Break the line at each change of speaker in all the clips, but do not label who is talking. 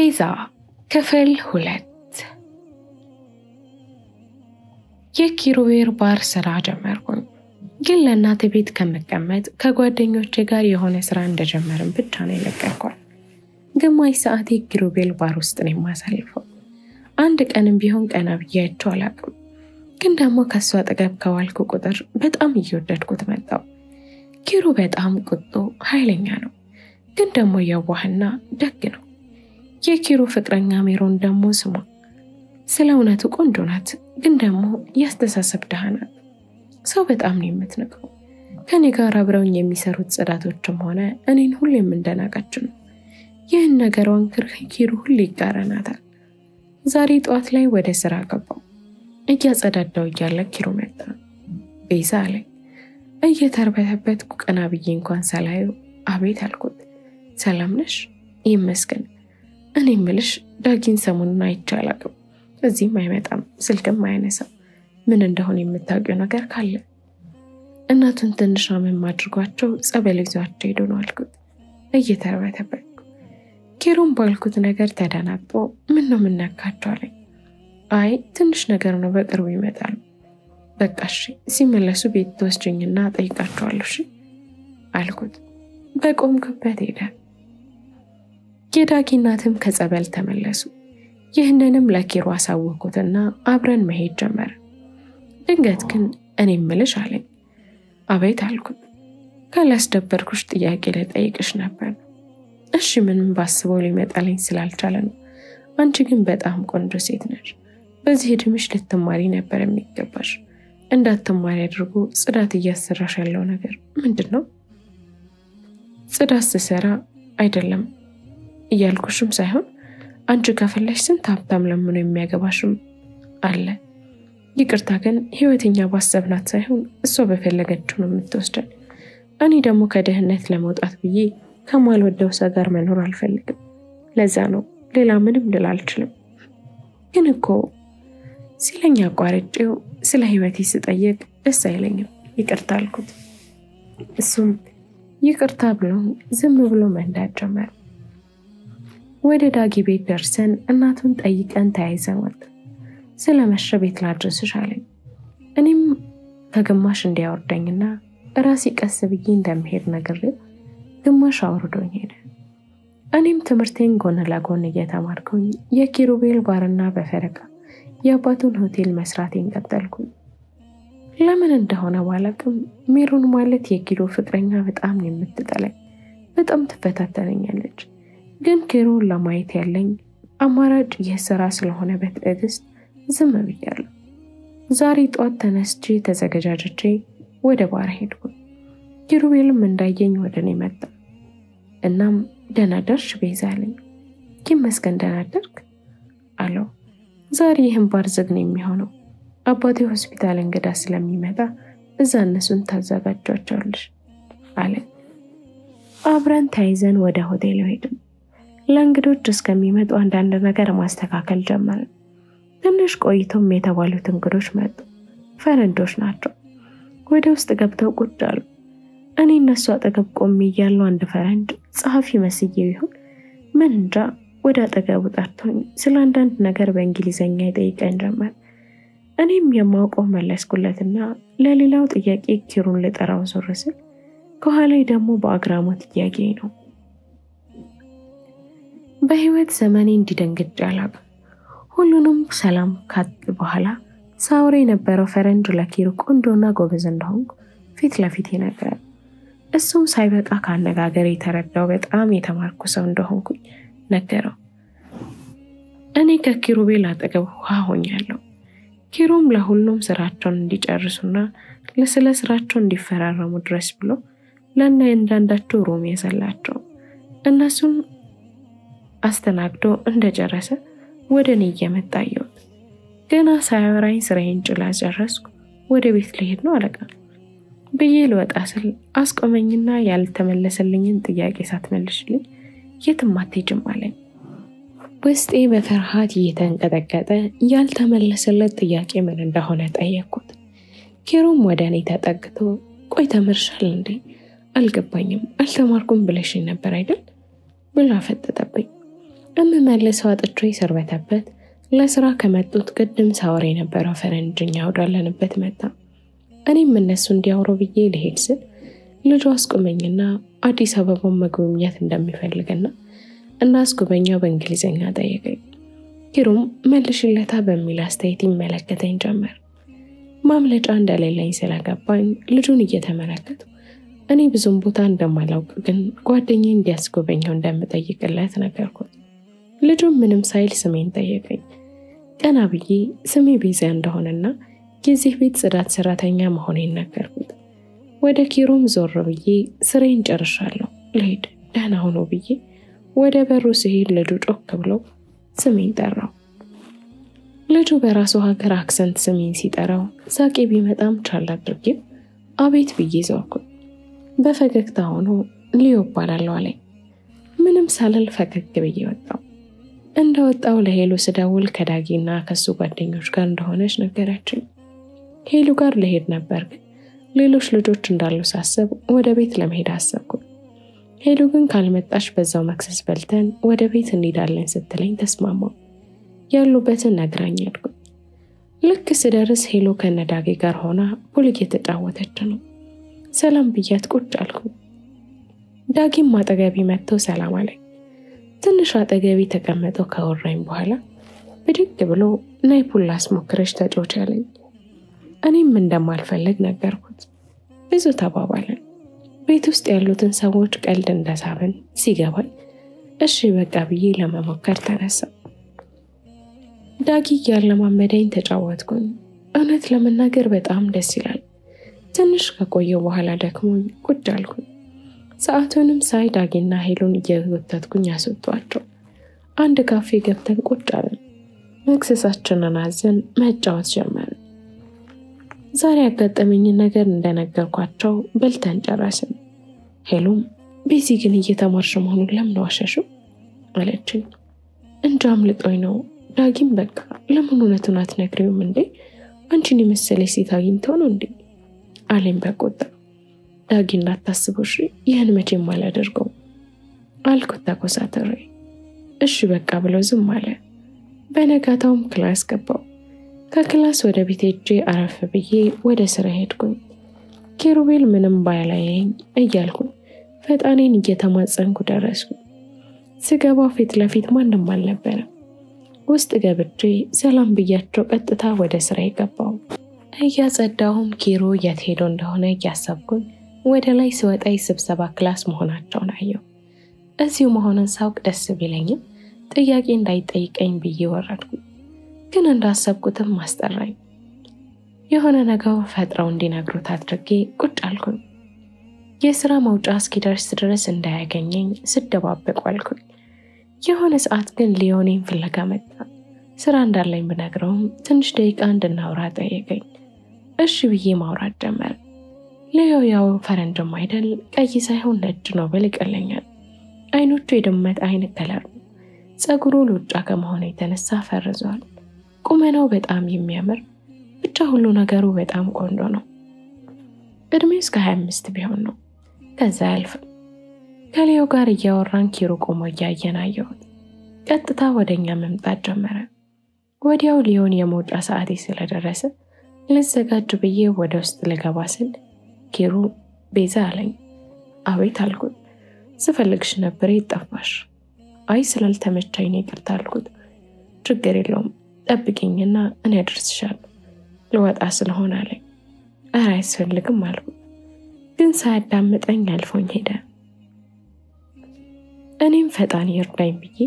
ቤዛ ክፍል 2 የኪሩቤል ባር ስራ ጀመርኩኝ። ግን ለእናቴ ቤት ከመቀመጥ ከጓደኞቼ ጋር የሆነ ስራ እንደጀመርን ብቻ ነው የለቀኳል። ግማሽ ሰዓት የኪሩቤል ባር ውስጥ ነው የማሳልፈው። አንድ ቀንም ቢሆን ቀና ብዬ አይቼው አላውቅም። ግን ደግሞ ከሷ አጠገብ ከዋልኩ ቁጥር በጣም እየወደድኩት መጣው። ኪሩ በጣም ቁጡ ኃይለኛ ነው፣ ግን ደግሞ የዋህና ደግ ነው። የኪሩ ፍቅረኛ ሜሮን ደግሞ ስሟ ስለ እውነቱ ቆንጆ ናት፣ ግን ደግሞ ያስተሳሰብ ደሃ ናት። ሰው በጣም ነው የምትንቀው። ከኔ ጋር አብረውኝ የሚሰሩት ጽዳቶችም ሆነ እኔን ሁሌም እንደናቀች ነው። ይህን ነገሯን ኪሩ ሁሌ ይጋረናታል። ዛሬ ጠዋት ላይ ወደ ስራ ገባው። እያጸዳዳው እያለ ኪሩ መጣ። ቤዛ አለኝ። እየተርበተበትኩ ቀና ብዬ እንኳን ሳላየው አቤት አልኩት። ሰላም ነሽ? ይመስገን። እኔ ምልሽ ዳጊን ሰሞኑን አይቼ አላውቅም። እዚህም አይመጣም፣ ስልክም አያነሳም። ምን እንደሆነ የምታውቂው ነገር ካለ? እናቱን ትንሽ አመም አድርጓቸው ጸበል ይዟቸው ሄዶ ነው አልኩት እየተርበተበትኩ። ኪሩም ባልኩት ነገር ተደናግጦ ምን ነው የምነካቸው አለኝ። አይ ትንሽ ነገር ነው፣ በቅርቡ ይመጣሉ። በቃ እሺ፣ ሲመለሱ ቤት ተወስጂኝና ጠይቃቸዋለሁ እሺ አልኩት። በቆምኩበት ሄደ። የዳጊ እናትም ከጸበል ተመለሱ። ይህንንም ለኪሩ አሳወኩትና አብረን መሄድ ጀመረ። ድንገት ግን እኔ ምልሽ አለኝ። አቤት አልኩት። ካላስደበርኩሽ ጥያቄ ልጠይቅሽ ነበር። እሺ ምንም ባስበው ሊመጣልኝ ስላልቻለ ነው። አንቺ ግን በጣም ቆንጆ ሴት ነሽ። በዚህ እድሜሽ ልትማሪ ነበር የሚገባሽ። እንዳትማሪ አድርጎ ጽዳት እያሰራሽ ያለው ነገር ምንድነው? ጽዳት ስሰራ አይደለም እያልኩሽም ሳይሆን አንቺ ከፈለሽ ስንት ሀብታም ለምኖ የሚያገባሽም አለ። ይቅርታ ግን ህይወተኛ ባሰብናት ሳይሆን እሷ በፈለገችው ነው የምትወስደን። እኔ ደግሞ ከድህነት ለመውጣት ብዬ ከማልወደው ሰው ጋር መኖር አልፈልግም። ለዛ ነው፣ ሌላ ምንም ልል አልችልም። ግን እኮ ሲለኝ አቋርጬው ስለ ህይወቴ ስጠይቅ ደስ አይለኝም። ይቅርታ አልኩት። እሱም ይቅርታ ብሎ ዝም ብሎ መንዳት ጀመረ። ወደ ዳጊ ቤት ደርሰን እናቱን ጠይቀን ተያይዘን ወጣን። ስለመሸ ቤት ላድርስሽ አለኝ። እኔም ከግማሽ እንዲያወርደኝና ራሴ ቀስ ብዬ እንደምሄድ ነግሬው ግማሽ አውርዶኝ ሄደ። እኔም ትምህርቴን ጎን ለጎን እየተማርኩኝ የኪሩቤል ባርና በፈረቃ የአባቱን ሆቴል መስራቴን ቀጠልኩኝ። ለምን እንደሆነ ባላቅም ሜሮን ማለት የኪሩ ፍቅረኛ በጣም የምትጠላኝ፣ በጣም ትፈታተነኛለች። ግን ኪሩን ለማየት ያለኝ አማራጭ የሥራ ስለሆነ በትዕግስት ዝም ብያለሁ። ዛሬ ጠዋት ተነስቼ ተዘጋጅቼ ወደ ባር ሄድኩ። ኪሩቤልም እንዳየኝ ወደ እኔ መጣ። እናም ደህና ደርሽ ቤዛ አለኝ። ይመስገን ደህና ደርክ አለው። ዛሬ ይህን ባር ዝግ ነው የሚሆነው። አባቴ ሆስፒታል እንግዳ ስለሚመጣ እዛ እነሱን ታዘጋጇቸዋለሽ አለ። አብረን ተያይዘን ወደ ሆቴሉ ሄድን። ለእንግዶች እስከሚመጡ አንዳንድ ነገር ማስተካከል ጀመርን። ትንሽ ቆይቶም የተባሉት እንግዶች መጡ። ፈረንጆች ናቸው። ወደ ውስጥ ገብተው ቁጭ አሉ። እኔ እነሱ አጠገብ ቆሜ እያለሁ አንድ ፈረንጅ ጸሐፊ መስዬው ይሁን ምን እንጃ ወደ አጠገቡ ጠርቶኝ ስለ አንዳንድ ነገር በእንግሊዘኛ ይጠይቀኝ ጀመር። እኔም የማውቀው መለስኩለትና ለሌላው ጥያቄ ኪሩን ልጠራው ዞር ስል ከኋላዬ ደግሞ በአግራሞት እያየኝ ነው። በህይወት ዘመኔ እንዲደንግጬ አላውቅም። ሁሉንም ሰላም ካለ በኋላ ሳውሬ የነበረው ፈረንጅ ለኪሩ ቆንጆና ጎበዝ እንደሆንኩ ፊት ለፊት ይነግራል። እሱም ሳይበቃ ካነጋገር የተረዳው በጣም የተማርኩ ሰው እንደሆንኩ ነገረው። እኔ ከኪሩቤል አጠገብ ሆኛለሁ። ኪሩም ለሁሉም ስራቸውን እንዲጨርሱና ለስለ ስራቸው እንዲፈራረሙ ድረስ ብሎ ለእያንዳንዳቸው ሩም ያዘላቸው። እነሱን አስተናግዶ እንደጨረሰ ወደ እኔ እየመጣ አየሁት። ገና ሳያወራኝ ስራዬን ጨረስኩ። ወደ ቤት ልሄድ ነው አለቃ ብዬ ልወጣ ስል አስቆመኝና ያልተመለሰልኝን ጥያቄ ሳትመልሽልኝ የትም አትሄጂም አለኝ። ውስጤ በፍርሃት እየተንቀጠቀጠ ያልተመለሰለት ጥያቄ ምን እንደሆነ ጠየቅኩት። ኪሩም ወደ እኔ ተጠግቶ ቆይ ተመርሻል እንዴ? አልገባኝም፣ አልተማርኩም ብለሽኝ ነበር አይደል ብሎ አፈጠጠብኝ። እምመልሰው አጥቼ ሰርበተበት ለስራ ከመጡት ቅድም ሳወራ የነበረው ፈረንጅኛ ወዳለንበት መጣ። እኔም እነሱ እንዲያወሩ ብዬ ልሄድ ስል ልጁ አስቆመኝና አዲስ አበባን መጎብኘት እንደሚፈልግና እንዳስጎበኘው በእንግሊዝኛ ጠየቀኝ። ኪሩም መልሽለታ በሚል አስተያየት ይመለከተኝ ጀመር። ማምለጫ እንደሌለኝ ስለገባኝ ልጁን እየተመለከቱ እኔ ብዙም ቦታ እንደማላውቅ ግን ጓደኛዬ እንዲያስጎበኘው እንደምጠይቅለት ነገርኩት። ልጁም ምንም ሳይል ስሜን ጠየቀኝ። ቀና ብዬ ስሜ ቤዛ እንደሆነና የዚህ ቤት ጽዳት ሰራተኛ መሆኔን ነገርኩት። ወደ ኪሩም ዞር ብዬ ስሬን ጨርሻለሁ ልሄድ ደህና ሆኖ ብዬ ወደ በሩ ሲሄድ ልጁ ጮክ ብሎ ስሜን ጠራው። ልጁ በራሱ ሀገር አክሰንት ስሜን ሲጠራው ሳቄ ቢመጣም ቻል አድርጌ አቤት ብዬ ዞርኩት። በፈገግታ ሆኖ ሊዮ እባላለሁ አለኝ። ምንም ሳልል ፈገግ ብዬ ወጣው። እንደወጣው ለሄሉ ስደውል ከዳጊና ከሱ ጓደኞች ጋር እንደሆነች ነገረችኝ። ሄሉ ጋር ልሄድ ነበር ግን ሌሎች ልጆች እንዳሉ ሳስብ ወደ ቤት ለመሄድ አሰብኩ። ሄሉ ግን ካልመጣሽ በዛው መክሰስ በልተን ወደ ቤት እንሄዳለን ስትለኝ ተስማማው። ያሉበትን ነግራኝ ሄድኩ። ልክ ስደርስ ሄሉ ከነዳጊ ጋር ሆና ፑል እየተጫወተች ነው። ሰላም ብያት ቁጭ አልኩ። ዳጊም አጠገቤ መጥቶ ሰላም አለኝ። ትንሽ አጠገቤ ተቀመጠ ካወራኝ በኋላ ብድግ ብሎ ነይ ፑል ላስሞክርሽ ተጫወች አለኝ። እኔም እንደማልፈልግ ነገርኩት። ብዙ ተባባልን። ቤት ውስጥ ያሉትን ሰዎች ቀልድ እንደሳብን ሲገባኝ እሺ በቃ ብዬ ለመሞከር ተነሳ። ዳጊ ያለማመደኝ ተጫወትኩኝ። እውነት ለመናገር በጣም ደስ ይላል። ትንሽ ከቆየው በኋላ ደክሞኝ ቁጭ አልኩኝ። ሰዓቱንም ሳይ ዳጊና ሄሉን እየጎተትኩኝ አስወጣቸው። አንድ ካፌ ገብተን ቁጭ አለን። መክሰሳችንን አዘን መጫወት ጀመርን። ዛሬ ያጋጠመኝን ነገር እንደነገርኳቸው በልተን ጨረስን። ሄሉም ቤዚ ግን እየተማርሽ መሆኑን ለምን ዋሸሽው አለችኝ። እንጃ አምልጦኝ ነው። ዳጊም በቃ ለምን እውነቱን አትነግሪውም እንዴ? አንቺን የመሰለሽ ሴት አግኝተው ነው እንዴ አለኝ በቁጣ። ዳጊ እንዳታስበሽ ይህን መቼም አላደርገውም አልኩት ተኮሳተሬ። እሺ በቃ ብሎ ዝም አለ። በነጋታውም ክላስ ገባው። ከክላስ ወደ ቤት ሄጄ አረፍ ብዬ ወደ ስራ ሄድኩኝ። ኪሩቤል ምንም ባያላየኝ እያልኩኝ ፈጣኔን እየተማጸንኩ ደረስኩ። ስገባ ፊት ለፊት ማንም አልነበረም። ውስጥ ገብቼ ሰላም ብያቸው ቀጥታ ወደ ስራ ገባው። እያጸዳሁም ኪሩ የት ሄዶ እንደሆነ እያሰብኩኝ ወደ ላይ ስወጣ ስብሰባ ክላስ መሆናቸውን አየሁ። እዚሁ መሆኑን ሳውቅ ደስ ቢለኝም ጥያቄ እንዳይጠይቀኝ ብዬ ወረድኩ። ግን እንዳሰብኩትም ማስጠራኝ። የሆነ ነገር ፈጥረው እንዲነግሩት አድርጌ ቁጭ አልኩኝ። የሥራ መውጫ እስኪደርስ ድረስ እንዳያገኘኝ ስደባበቅ አልኩኝ። የሆነ ሰዓት ግን ሊዮኔን ፍለጋ መጣ። ስራ እንዳለኝ ብነግረውም ትንሽ ደቂቃ እንድናወራ ጠየቀኝ። እሺ ብዬ ማውራት ጀመር። ሊዮ ያው ፈረንጅም አይደል ቀይ ሳይሆን ነጭ ነው ብል ይቀለኛል። አይኖቹ የድመት አይን ከለር ነው። ጸጉሩ ሉጫ ከመሆኑ የተነሳ ፈርዟል። ቁመናው በጣም የሚያምር ብቻ ሁሉ ነገሩ በጣም ቆንጆ ነው። እድሜው እስከ 25 ቢሆን ነው። ከዛ አልፈን ከሊዮ ጋር እያወራን ኪሩ ቆሞ እያየን አየሁት። ቀጥታ ወደኛ መምጣት ጀመረ። ወዲያው ሊዮን የመውጫ ሰዓቴ ስለደረሰ ልዘጋጅ ብዬ ወደ ውስጥ ልገባ ስል ኪሩ ቤዛ አለኝ። አቤት አልኩት። ስፈልግሽ ነበር የጠፋሽ። አይ ስላልተመቸኝ ነው ይቅርታ አልኩት። ችግር የለውም ጠብቂኝና እኔ አደርስሻለሁ ልወጣ ስለሆነ አለኝ። ኧረ አያስፈልግም አልኩት። ግን ሳያዳምጠኝ አልፎኝ ሄደ። እኔም ፈጣን ይርዳኝ ብዬ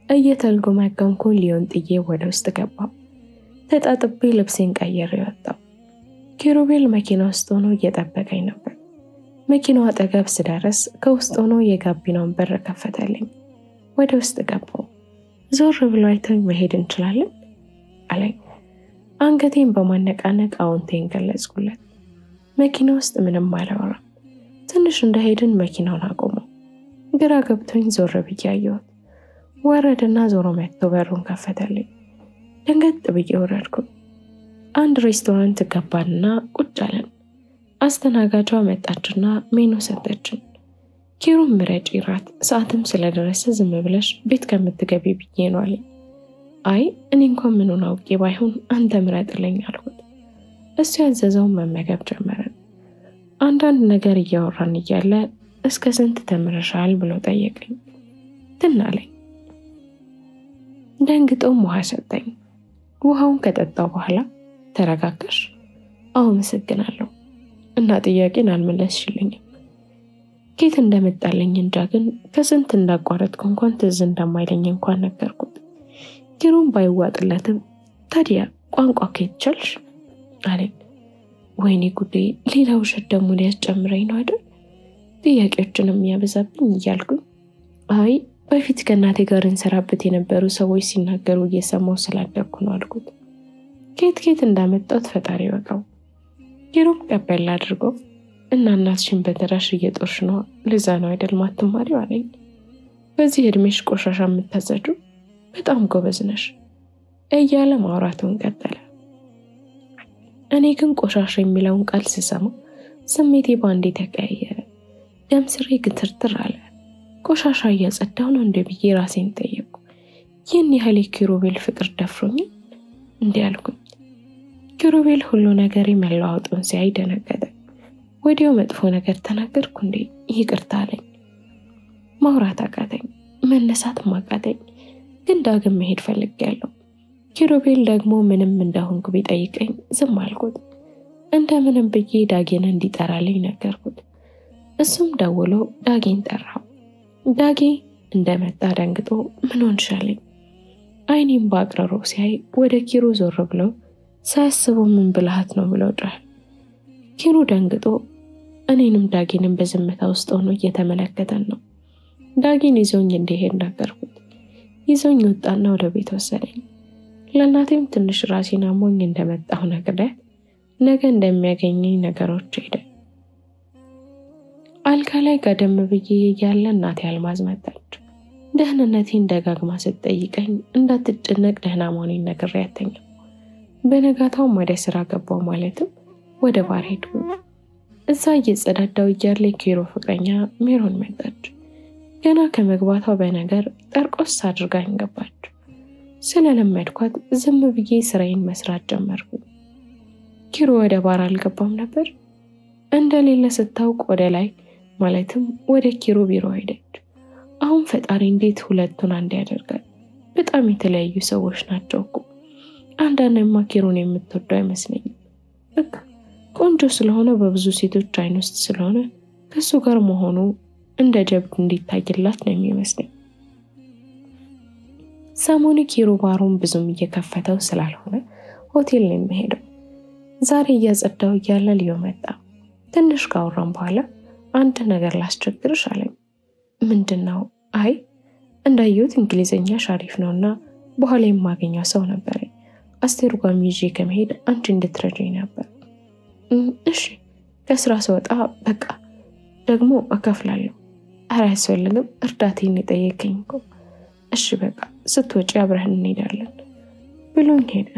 እየተልጎማጎምኩ ሊዮን ጥዬ ወደ ውስጥ ገባሁ። ተጣጥቤ ልብሴን ቀይሬ ወጣሁ። ኪሩቤል መኪና ውስጥ ሆኖ እየጠበቀኝ ነበር። መኪናው አጠገብ ስደርስ ከውስጥ ሆኖ የጋቢናውን በር ከፈተልኝ። ወደ ውስጥ ገባሁ። ዞር ብሎ አይቶኝ መሄድ እንችላለን አለኝ። አንገቴን በማነቃነቅ አዎንቴን ገለጽኩለት። መኪና ውስጥ ምንም አላወራም። ትንሽ እንደሄድን መኪናውን አቆመው። ግራ ገብቶኝ ዞር ብዬ አየሁት። ወረደና ዞሮ መጥቶ በሩን ከፈተልኝ። ደንገጥ ብዬ ወረድኩ። አንድ ሬስቶራንት ገባንና ቁጭ አለን። አስተናጋጇ መጣችና ሜኑ ሰጠችን። ኪሩም ምረጪ ራት ሰዓትም ስለደረሰ ዝም ብለሽ ቤት ከምትገቢ ብዬ ነው አለኝ። አይ እኔ እንኳን ምኑን አውቄ ባይሆን አንተ ምረጥልኝ አልኩት። እሱ ያዘዘውን መመገብ ጀመረን። አንዳንድ ነገር እያወራን እያለ እስከ ስንት ተምረሻል ብሎ ጠየቀኝ። ትናለኝ። ደንግጦም ውሃ ሰጠኝ። ውሃውን ከጠጣው በኋላ ተረጋጋሽ? አዎ አመሰግናለሁ። እና ጥያቄን አልመለስሽልኝም። ኬት እንደመጣልኝ እንጃ ግን ከስንት እንዳቋረጥኩ እንኳን ትዝ እንደማይለኝ እንኳን ነገርኩት። ኪሩም ባይዋጥለትም ታዲያ ቋንቋ ከየት ቻልሽ አለኝ። ወይኔ ጉዴ ሌላ ውሸት ደግሞ ሊያስጨምረኝ ነው አይደል? ጥያቄዎችንም ያበዛብኝ እያልኩኝ አይ በፊት ከእናቴ ጋር እንሰራበት የነበሩ ሰዎች ሲናገሩ እየሰማሁ ስላደግኩ ነው አልኩት። ኬት እንዳመጣሁት ፈጣሪ ያውቃል። ኪሩም ቀበል አድርጎ እና እናትሽን በተራሽ እየጦርሽ ነው ለዛ ነው አይደል ማትማሪው አለኝ። በዚህ እድሜሽ ቆሻሻ የምታጸጁ በጣም ጎበዝ ነሽ እያለ ማውራቱን ቀጠለ። እኔ ግን ቆሻሻ የሚለውን ቃል ስሰማ ስሜቴ ባንዴ ተቀያየረ። ደም ስሬ ግትርትር አለ። ቆሻሻ እያጸዳሁ ነው እንደ ብዬ ራሴን ጠየቅኩ። ይህን ያህል ኪሩቤል ፍቅር ደፍሮኝ እንዴ አልኩኝ። ኪሩቤል ሁሉ ነገር መለዋወጡን ሲያይ ደነገጠ። ወዲያው መጥፎ ነገር ተናገርኩ እንዴ ይቅርታ አለኝ። ማውራት አቃተኝ፣ መነሳት አቃተኝ። ግን ዳግም መሄድ ፈልጌያለሁ። ኪሩቤል ደግሞ ምንም እንደሆንኩ ቢጠይቀኝ ዝም አልኩት። እንደምንም ብዬ ዳጌን እንዲጠራልኝ ነገርኩት። እሱም ደውሎ ዳጌን ጠራው። ዳጌ እንደመጣ ደንግጦ ምን ሆንሻለኝ? አይኔም ባቅረሮ ሲያይ ወደ ኪሩ ዞር ብሎ ሳያስበው ምን ብልሃት ነው ብሎ ጮኸ። ኪሩ ደንግጦ እኔንም ዳጌንም በዝምታ ውስጥ ሆኖ እየተመለከተን ነው። ዳጌን ይዞኝ እንዲሄድ ነገርኩት። ይዞኝ ወጣና ወደ ቤት ወሰደኝ። ለእናቴም ትንሽ ራሴን አሞኝ እንደመጣሁ ነግሬያት ነገ እንደሚያገኘኝ ነገሮች ሄደ። አልጋ ላይ ጋደም ብዬ እያለ እናቴ አልማዝ መጣች። ደህንነቴን ደጋግማ ስትጠይቀኝ እንዳትጨነቅ ደህና መሆኔን ነግሬያት ተኛሁ። በነጋታው ወደ ስራ ገባሁ፣ ማለትም ወደ ባር ሄድኩ። እዛ እየጸዳዳው እያለ ኪሩ ፍቅረኛ ሜሮን መጣች። ገና ከመግባቷ በነገር ጠርቆስ አድርጋኝ ገባች። ስለለመድኳት ዝም ብዬ ስራዬን መስራት ጀመርኩ። ኪሩ ወደ ባር አልገባም ነበር። እንደሌለ ስታውቅ ወደ ላይ ማለትም ወደ ኪሩ ቢሮ ሄደች። አሁን ፈጣሪ እንዴት ሁለቱን አንድ ያደርጋል? በጣም የተለያዩ ሰዎች ናቸው እኮ። አንዳንዴማ ኪሩን የምትወደው አይመስለኝም። በቃ ቆንጆ ስለሆነ በብዙ ሴቶች አይን ውስጥ ስለሆነ ከሱ ጋር መሆኑ እንደ ጀብድ እንዲታይላት ነው የሚመስለኝ። ሰሞኑ ኪሩ ባሩን ብዙም እየከፈተው ስላልሆነ ሆቴል ነው የሚሄደው። ዛሬ እያጸዳው እያለ ሊዮ መጣ። ትንሽ ካወራን በኋላ አንድ ነገር ላስቸግርሽ አለኝ። ምንድነው? አይ እንዳየሁት እንግሊዘኛሽ አሪፍ ነውና በኋላ የማገኘው ሰው ነበር። አስተርጓሚ ይዤ ከመሄድ አንቺ እንድትረጂኝ ነበር። እሺ ከስራ ስወጣ በቃ ደግሞ እከፍላለሁ። ኧረ አያስፈልግም እርዳታዬን የጠየቀኝ እኮ። እሺ በቃ ስትወጪ አብረን እንሄዳለን ብሎኝ ሄደ።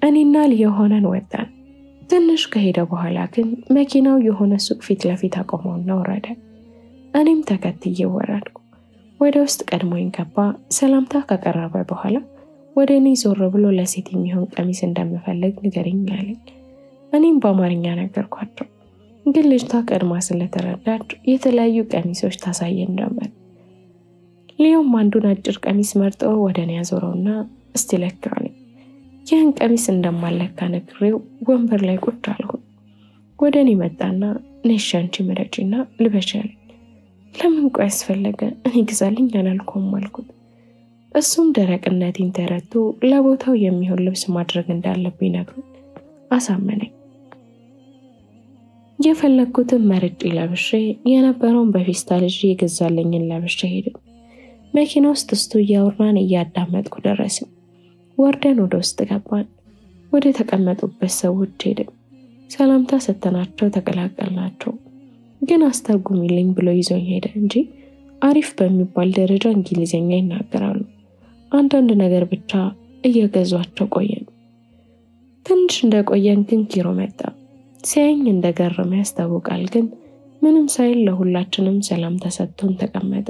እኔና ሊዮ ሆነን ወጣን። ትንሽ ከሄደ በኋላ ግን መኪናው የሆነ ሱቅ ፊት ለፊት አቆመውና ወረደ። እኔም ተከትዬ ወረድኩ። ወደ ውስጥ ቀድሞኝ ገባ። ሰላምታ ካቀረበ በኋላ ወደ እኔ ዞር ብሎ ለሴት የሚሆን ቀሚስ እንደምፈልግ ንገረኝ አለኝ። እኔም በአማርኛ ነገርኳቸው። ግን ልጅቷ ቀድማ ስለተረዳች የተለያዩ ቀሚሶች ታሳየን ጀመር። ሊዮም አንዱን አጭር ቀሚስ መርጦ ወደ እኔ ያዞረውና እስቲ ለካው አለኝ። ይህን ቀሚስ እንደማለካ ነግሬው ወንበር ላይ ቁጭ አልኩ። ወደ እኔ መጣና ነሽ አንቺ ምረጪና ልበሽ አለኝ። ለምን ቆይ አስፈለገ? እኔ ግዛልኝ አላልኩም አልኩት። እሱም ደረቅነቴን ተረድቶ ለቦታው የሚሆን ልብስ ማድረግ እንዳለብኝ ነግሮኝ አሳመነኝ። የፈለኩትን መርጬ ለብሼ የነበረውን በፌስታል ይዤ የገዛልኝን ለብሼ ሄድን። መኪና ውስጥ እስቱ እያወራን እያዳመጥኩ ደረስን። ወርደን ወደ ውስጥ ገባን። ወደ ተቀመጡበት ሰዎች ሄድን። ሰላምታ ሰተናቸው ተቀላቀልናቸው። ግን አስተርጉሚልኝ ብሎ ይዞኝ ሄደ እንጂ አሪፍ በሚባል ደረጃ እንግሊዘኛ ይናገራሉ። አንዳንድ ነገር ብቻ እየገዟቸው ቆየን። ትንሽ እንደቆየን ግን ኪሩ መጣ። ሲያየኝ እንደገረመ ያስታውቃል። ግን ምንም ሳይል ለሁላችንም ሰላም ተሰጥቶን ተቀመጠ።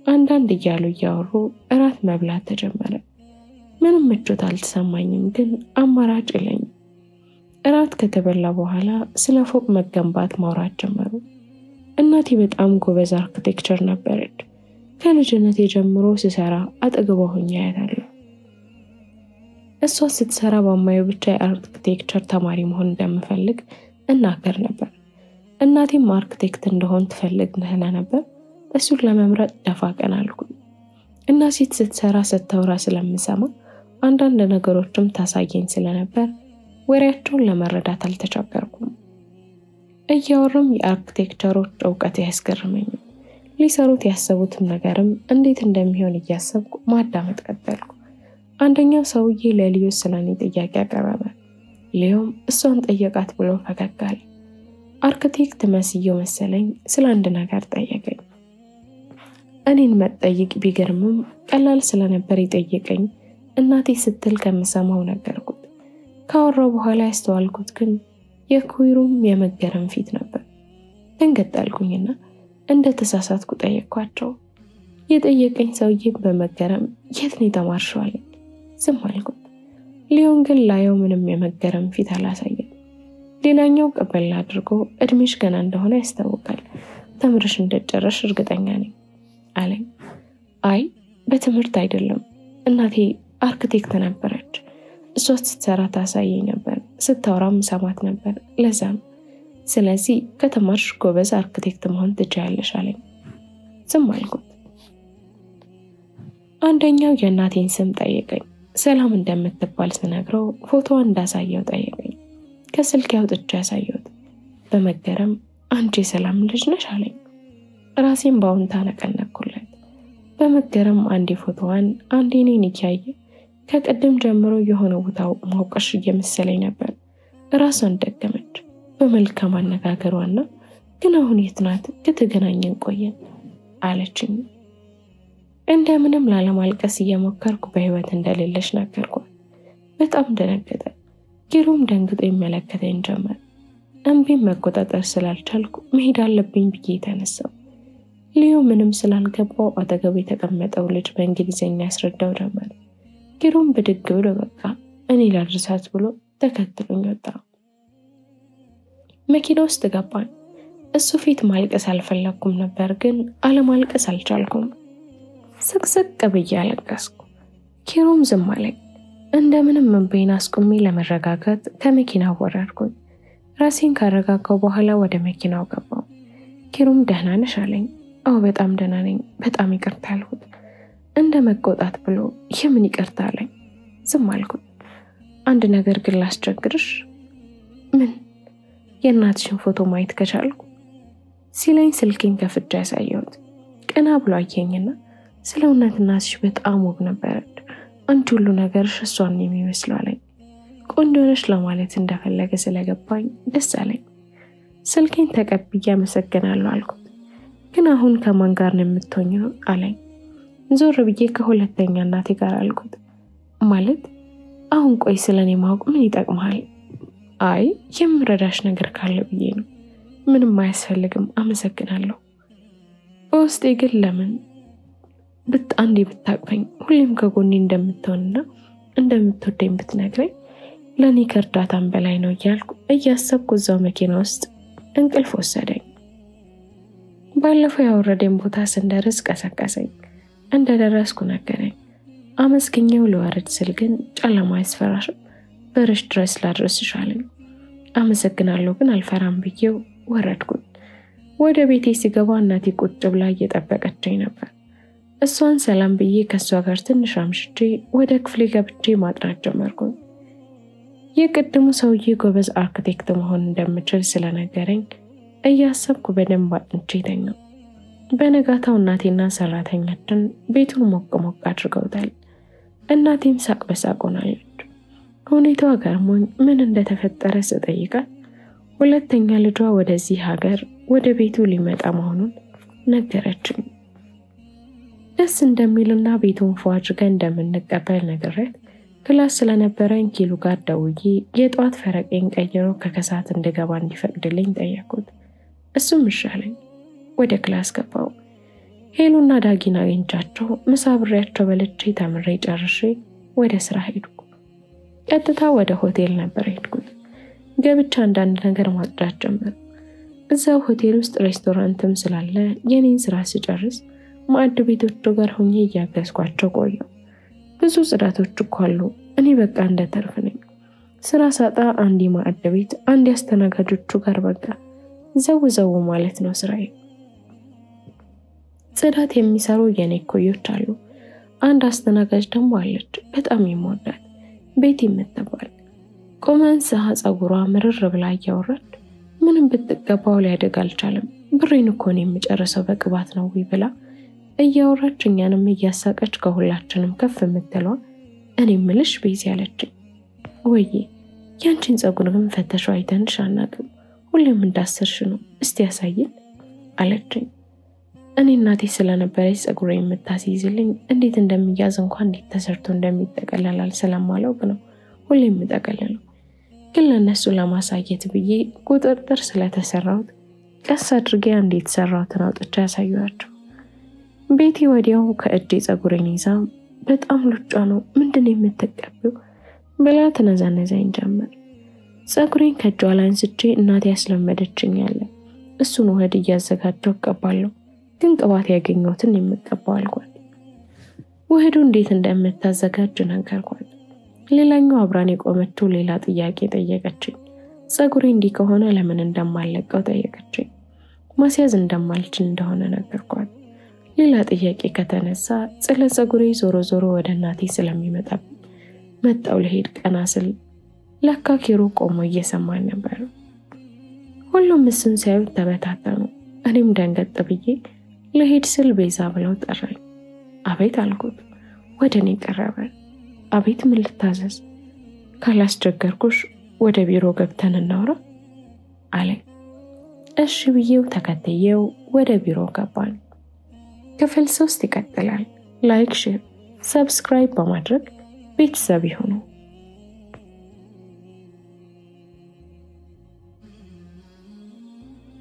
አንዳንድ እያወሩ እራት መብላት ተጀመረ። ምንም ምቾት አልተሰማኝም፣ ግን አማራጭ የለኝም። እራት ከተበላ በኋላ ስለ ፎቅ መገንባት ማውራት ጀመሩ። እናቴ በጣም ጎበዝ አርክቴክቸር ነበረች። ከልጅነቴ ጀምሮ ስሰራ አጠገቧ ሆኜ አያታለሁ። እሷ ስትሰራ በማየው ብቻ የአርክቴክቸር ተማሪ መሆን እንደምፈልግ እናገር ነበር። እናቴም አርክቴክት እንደሆን ትፈልግ ነበር። እሱን ለመምረጥ ደፋ ቀና አልኩኝ። እናቴ ስትሰራ ስታወራ ስለምሰማ አንዳንድ ነገሮችም ታሳየኝ ስለነበር ወሬያቸውን ለመረዳት አልተቸገርኩም። እያወሩም የአርክቴክቸሮች ዕውቀት ያስገርመኛል። ሊሰሩት ያሰቡትም ነገርም እንዴት እንደሚሆን እያሰብኩ ማዳመጥ ቀጠልኩ። አንደኛው ሰውዬ ለሊዮ ስለኔ ጥያቄ አቀረበ። ሊዮም እሷን ጠየቃት ብሎ ፈገግ አለ። አርክቴክት መስየው መሰለኝ ስለ አንድ ነገር ጠየቀኝ። እኔን መጠየቅ ቢገርምም ቀላል ስለነበር ይጠየቀኝ እናቴ ስትል ከምሰማው ነገርኩት። ካወራው በኋላ ያስተዋልኩት ግን የኩይሩም የመገረም ፊት ነበር። እንገጣልኩኝና እንደተሳሳትኩ ጠየቅኳቸው። የጠየቀኝ ሰውዬ በመገረም የት ነው የተማርሽው አለኝ። ዝም አልኩት። ሊዮን ግን ላየው ምንም የመገረም ፊት አላሳየም። ሌላኛው ቀበል አድርጎ እድሜሽ ገና እንደሆነ ያስታውቃል፣ ተምርሽ እንደጨረሽ እርግጠኛ ነኝ አለኝ። አይ በትምህርት አይደለም፣ እናቴ አርክቴክት ነበረች። እሷ ስትሰራ ታሳየኝ ነበር፣ ስታወራም ሰማት ነበር። ለዛም ስለዚህ ከተማርሽ ጎበዝ አርክቴክት መሆን ትችያለሽ አለኝ። ዝም አልኩት። አንደኛው የእናቴን ስም ጠየቀኝ። ሰላም እንደምትባል ስነግረው ፎቶዋን እንዳሳየው ጠየቀኝ። ከስልክ አውጥቼ ያሳየሁት። በመገረም አንቺ ሰላም ልጅ ነሽ አለኝ። ራሴን ባውንታ ነቀነቅኩለት። በመገረም አንዴ ፎቶዋን አንዴ እኔን እያየ ከቀደም ጀምሮ የሆነ ቦታው ማውቀሽ እየመሰለኝ ነበር። ራሷን ደገመች በመልካም አነጋገሯና ግን አሁን የት ናት? ከተገናኘን ቆየን አለችኝ። እንደምንም ላለማልቀስ እየሞከርኩ በህይወት እንደሌለሽ ነገርኳት። በጣም ደነገጠ። ኪሩም ደንግጦ ይመለከተኝ ጀመር። እንቢም መቆጣጠር ስላልቻልኩ መሄድ አለብኝ ብዬ ተነሳው። ሊዮ ምንም ስላልገባው አጠገቡ የተቀመጠው ልጅ በእንግሊዝኛ ያስረዳው ጀመር። ኪሩም ብድግ ብሎ በቃ እኔ ላድርሳት ብሎ ተከትሎኝ ወጣ። መኪና ውስጥ ገባን። እሱ ፊት ማልቀስ አልፈለኩም ነበር፣ ግን አለማልቀስ አልቻልኩም። ስቅስቅ ብዬ አለቀስኩ። ኪሩም ዝም አለኝ። እንደምንም እንባዬን አስቆሜ ለመረጋጋት ከመኪናው ወረድኩኝ። ራሴን ካረጋጋው በኋላ ወደ መኪናው ገባው። ኪሩም ደህና ነሽ አለኝ። አዎ በጣም ደህና ነኝ፣ በጣም ይቅርታ አልኩት። እንደ መቆጣት ብሎ የምን ይቅርታ አለኝ። ዝም አልኩት። አንድ ነገር ግን ላስቸግርሽ። ምን? የእናትሽን ፎቶ ማየት ከቻልኩ ሲለኝ ስልኬን ከፍቼ ያሳየሁት። ቀና ብሎ አየኝና ስለ እናትሽ በጣም ውብ ነበረች፣ አንቺ ሁሉ ነገርሽ እሷን የሚመስለው አለኝ። ቆንጆ ነሽ ለማለት እንደፈለገ ስለገባኝ ደስ አለኝ። ስልኬን ተቀብዬ አመሰግናለሁ አልኩት። ግን አሁን ከማን ጋር ነው የምትሆኚው አለኝ። ዞር ብዬ ከሁለተኛ እናቴ ጋር አልኩት። ማለት አሁን ቆይ ስለኔ ማወቅ ምን ይጠቅማል? አይ የምረዳሽ ነገር ካለ ብዬ ነው። ምንም አያስፈልግም አመሰግናለሁ። በውስጤ ግን ለምን አንዴ ብታቅፈኝ ሁሌም ከጎኔ እንደምትሆንና እንደምትወደኝ ብትነግረኝ ለኔ ከእርዳታም በላይ ነው እያልኩ እያሰብኩ እዛው መኪና ውስጥ እንቅልፍ ወሰደኝ። ባለፈው ያወረደኝ ቦታ ስንደርስ ቀሰቀሰኝ። እንደደረስኩ ነገረኝ። አመስግኜው ልወርድ ስል ግን ጨለማ ያስፈራሽም፣ በርሽ ድረስ ላድርስሽ አለኝ። አመሰግናለሁ ግን አልፈራም ብዬው ወረድኩኝ። ወደ ቤቴ ሲገባ እናቴ ቁጭ ብላ እየጠበቀችኝ ነበር። እሷን ሰላም ብዬ ከሷ ጋር ትንሽ አምሽቼ ወደ ክፍሌ ገብቼ ማጥናት ጀመርኩኝ። የቅድሙ ሰውዬ ጎበዝ አርክቴክት መሆን እንደምችል ስለነገረኝ እያሰብኩ በደንብ አጥንቼ ተኛሁ። በነጋታው እናቴና ሰራተኛችን ቤቱን ሞቅ አድርገውታል። እናቴም ሳቅ በሳቅ ሆናለች። ሁኔታው ገርሞኝ ምን እንደተፈጠረ ስጠይቃት ሁለተኛ ልጇ ወደዚህ ሀገር ወደ ቤቱ ሊመጣ መሆኑን ነገረችኝ። ደስ እንደሚልና ቤቱን ፏ አድርገን እንደምንቀበል ነግሬያት ክላስ ስለነበረኝ ኪሉ ጋር ደውዬ የጧት ፈረቄን ቀይሮ ከከሳት እንድገባ እንዲፈቅድልኝ ጠየቅኩት። እሱም ይሻለኝ። ወደ ክላስ ገባው። ሄሉና ዳጊን አግኝቻቸው ምሳ አብሬያቸው በልቼ ተምሬ ጨርሼ ወደ ስራ ሄድኩ። ቀጥታ ወደ ሆቴል ነበር ሄድኩት። ገብቻ አንዳንድ ነገር ማጽዳት ጀመርኩ። እዛው ሆቴል ውስጥ ሬስቶራንትም ስላለ የኔን ስራ ስጨርስ ማዕድ ቤቶቹ ጋር ሆኜ እያገዝኳቸው ቆየሁ። ብዙ ጽዳቶች እኮ አሉ። እኔ በቃ እንደተርፍ ነኝ። ስራ ሳጣ አንድ ማዕድ ቤት፣ አንድ አስተናጋጆቹ ጋር በቃ ዘው ማለት ነው ስራዬ። ጽዳት የሚሰሩ የኔ ኮዮች አሉ። አንድ አስተናጋጅ ደግሞ አለች፣ በጣም የምወዳት ቤት የምትባል። ቆመን ፀጉሯ ምርር ብላ እያወራች ምንም ብትቀባው ሊያደግ አልቻለም። ብሬን እኮ ነው የምጨርሰው በቅባት ነው ብላ እያወራች እኛንም እያሳቀች ከሁላችንም ከፍ የምትለው እኔ ምልሽ ቤዚ ያለችኝ። ወይዬ ያንቺን ፀጉር ግን ፈተሽው አይተንሽ አናውቅም። ሁሌም እንዳሰርሽ ነው፣ እስቲ ያሳይን አለችኝ። እኔ እናቴ ስለነበረች ፀጉሬ የምታስይዝልኝ እንዴት እንደሚያዝ እንኳን እንዴት ተሰርቶ እንደሚጠቀለላል ስለማላውቅ ነው ሁሌም የምጠቀልለው። ግን ለነሱ ለማሳየት ብዬ ቁጥጥር ስለተሰራሁት ቀስ አድርጌ እንዴት ሰራሁትን አውጥቼ ያሳዩአቸው። ቤቲ ወዲያው ከእጄ ፀጉሬን ይዛ በጣም ሉጫ ነው ምንድነው የምትቀበው ብላ ተነዛነዘኝ ጀመር። ፀጉሬን ከእጇ ላይ አንስቼ እናቴ ያስለመደችኝ ያለ እሱን ወደ እያዘጋጀው ቀባለሁ። ግን ቅባት ያገኘሁትን የምቀባው አልኳት። ወህዱ እንዴት እንደምታዘጋጅ ነገርኳት። ሌላኛው አብራን የቆመችው ሌላ ጥያቄ ጠየቀችኝ። ፀጉሬ እንዲህ ከሆነ ለምን እንደማለቀው ጠየቀችኝ። ማስያዝ እንደማልችል እንደሆነ ነገርኳት። ሌላ ጥያቄ ከተነሳ ስለ ፀጉሬ ዞሮ ወደ እናቴ ስለሚመጣብኝ መጣው ለሄድ ቀና ስል ለካ ኪሩ ቆሞ እየሰማኝ ነበር። ሁሉም እሱን ሲያዩ ተበታተኑ። እኔም ደንገጥ ብዬ ለሄድ ስል ቤዛ ብለው ጠራኝ። አቤት አልኩት። ወደኔ ቀረበ። አቤት ምን ልታዘዝ? ካላስቸገርኩሽ ወደ ቢሮ ገብተን እናውራ አለኝ። እሺ ብዬው ተከትዬው ወደ ቢሮ ገባን። ክፍል 3 ይቀጥላል። ላይክ፣ ሼር፣ ሰብስክራይብ በማድረግ ቤተሰብ ይሁኑ።